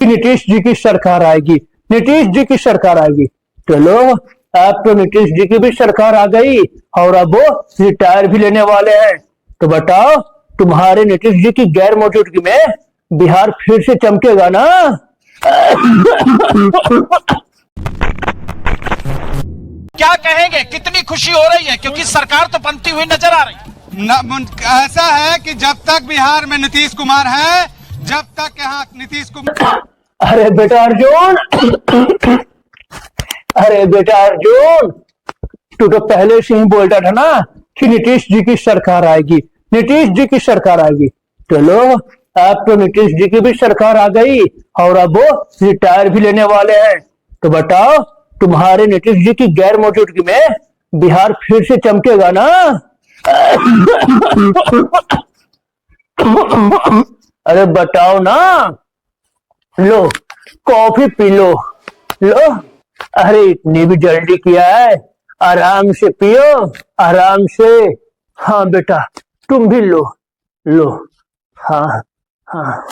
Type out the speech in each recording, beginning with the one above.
कि नीतीश जी की सरकार आएगी, नीतीश जी की सरकार आएगी। चलो अब तो नीतीश जी की भी सरकार आ गई और अब वो रिटायर भी लेने वाले हैं। तो बताओ तुम्हारे नीतीश जी की गैर मौजूदगी में बिहार फिर से चमकेगा ना? क्या कहेंगे, कितनी खुशी हो रही है क्योंकि सरकार तो बनती हुई नजर आ रही है। ऐसा है कि जब तक बिहार में नीतीश कुमार है, जब तक यहाँ नीतीश कुमार। अरे बेटा अर्जुन, अरे बेटा अर्जुन, तू तो पहले से ही बोलता था ना कि नीतीश जी की सरकार आएगी, नीतीश जी की सरकार आएगी। चलो अब तो नीतीश जी की भी सरकार आ गई और अब वो रिटायर भी लेने वाले हैं। तो बताओ तुम्हारे नीतीश जी की गैर मौजूदगी में बिहार फिर से चमकेगा ना? अरे बताओ ना, लो कॉफी पी लो, लो। अरे इतनी भी जल्दी किया है, आराम से पियो, आराम से। हाँ बेटा तुम भी लो, लो। हाँ हाँ।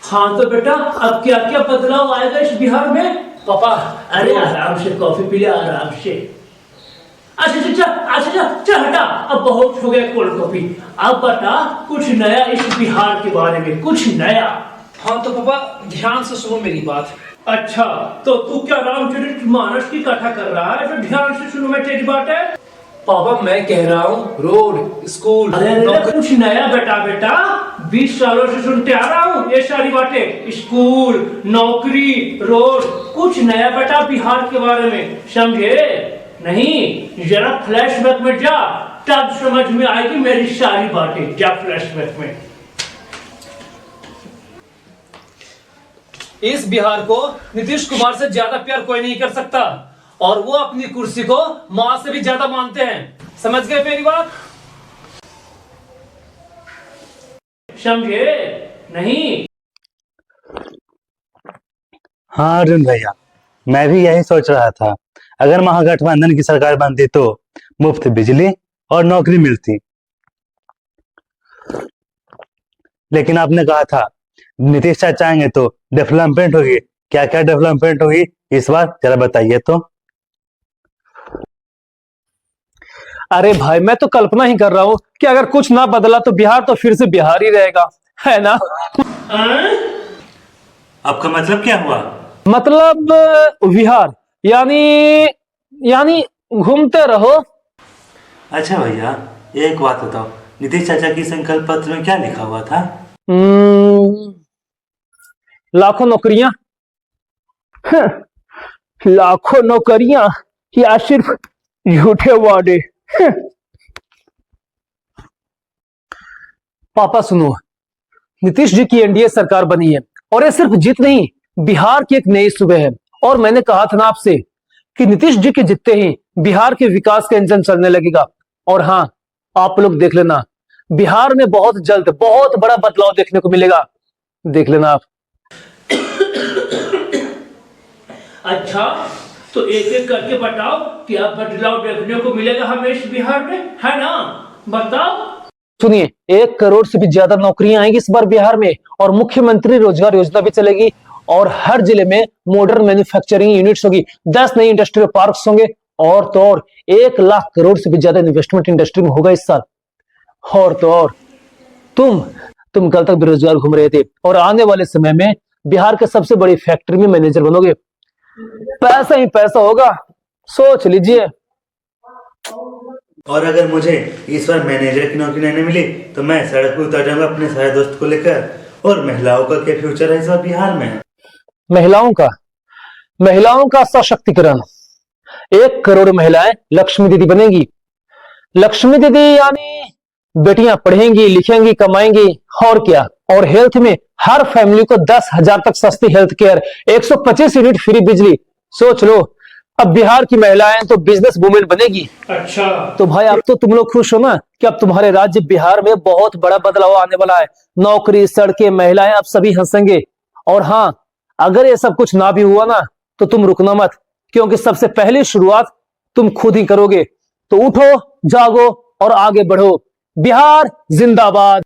हाँ तो बेटा अब क्या क्या बदलाव आएगा इस बिहार में? पापा अरे आराम से कॉफी पी ले, आराम से। अच्छा हटा, अब बहुत हो गया कोल्ड कॉफी। अब बता कुछ नया इस बिहार के बारे में, कुछ नया। हाँ तो पापा ध्यान से सुनो मेरी बात। अच्छा तो तू क्या रामचरितमानस की कथा कर रहा है? तो ध्यान से सुनो, मैं तेरी बात है। पापा मैं कह रहा हूँ रोड, स्कूल, कुछ नया बेटा 20 सालों से सुनते आ रहा हूँ ये सारी बातें। स्कूल, नौकरी, रोड, कुछ नया बेटा बिहार के बारे में, समझे? नहीं, जरा फ्लैशबैक में जा, तब समझ में आएगी मेरी सारी बातें। जा फ्लैशबैक में। इस बिहार को नीतीश कुमार से ज्यादा प्यार कोई नहीं कर सकता और वो अपनी कुर्सी को मां से भी ज्यादा मानते हैं। समझ गए मेरी बात? समझे? नहीं। हाँ अर्जुन भैया, मैं भी यही सोच रहा था, अगर महागठबंधन की सरकार बनती तो मुफ्त बिजली और नौकरी मिलती। लेकिन आपने कहा था नीतीश चाचा आएंगे तो डेवलपमेंट होगी। क्या क्या डेवलपमेंट होगी इस बार जरा बताइए तो। अरे भाई मैं तो कल्पना ही कर रहा हूं कि अगर कुछ ना बदला तो बिहार तो फिर से बिहार ही रहेगा, है ना? आपका मतलब क्या हुआ? मतलब बिहार यानी घूमते रहो। अच्छा भैया एक बात बताओ, नीतीश चाचा की संकल्प पत्र में क्या लिखा हुआ था? लाखों नौकरियां। लाखों नौकरियां या सिर्फ झूठे वादे? पापा सुनो, नीतीश जी की एनडीए सरकार बनी है और ये सिर्फ जीत नहीं, बिहार की एक नई सुबह है। और मैंने कहा था ना आपसे कि नीतीश जी के जीतते ही बिहार के विकास का इंजन चलने लगेगा। और हाँ आप लोग देख लेना, बिहार में बहुत जल्द बहुत बड़ा बदलाव देखने को मिलेगा, देख लेना आप। अच्छा तो एक एक करके बताओ क्या बदलाव देखने को मिलेगा हमें इस बिहार में, है ना? बताओ। सुनिए, 1 करोड़ से भी ज्यादा नौकरियां आएंगी इस बार बिहार में और मुख्यमंत्री रोजगार योजना भी चलेगी और हर जिले में मॉडर्न मैन्युफैक्चरिंग यूनिट्स होगी, 10 नई इंडस्ट्रियल पार्क्स होंगे और तो और 1 लाख करोड़ से भी ज्यादा इन्वेस्टमेंट इंडस्ट्री में होगा इस साल। और तो और तुम कल तक बेरोजगार घूम रहे थे और आने वाले समय में बिहार के सबसे बड़ी फैक्ट्री में मैनेजर बनोगे। पैसा ही पैसा होगा, सोच लीजिए। और अगर मुझे इस बार मैनेजर की नौकरी नहीं मिली तो मैं सड़क पर उतर जाऊंगा अपने सारे दोस्त को लेकर। और महिलाओं का क्या फ्यूचर है इस बार बिहार में? महिलाओं का सशक्तिकरण। 1 करोड़ महिलाएं लक्ष्मी दीदी बनेंगी। लक्ष्मी दीदी यानी बेटियां पढ़ेंगी, लिखेंगी, कमाएंगी और क्या। और हेल्थ में हर फैमिली को 10,000 तक सस्ती हेल्थ केयर, 125 यूनिट फ्री बिजली। सोच लो अब बिहार की महिलाएं तो बिजनेस वुमेन बनेगी। अच्छा। तो भाई अब तो तुम लोग खुश हो ना कि अब तुम्हारे राज्य बिहार में बहुत बड़ा बदलाव आने वाला है। नौकरी, सड़कें, महिलाएं, अब सभी हंसेंगे। और हाँ, अगर ये सब कुछ ना भी हुआ ना तो तुम रुकना मत, क्योंकि सबसे पहली शुरुआत तुम खुद ही करोगे। तो उठो, जागो और आगे बढ़ो। बिहार जिंदाबाद।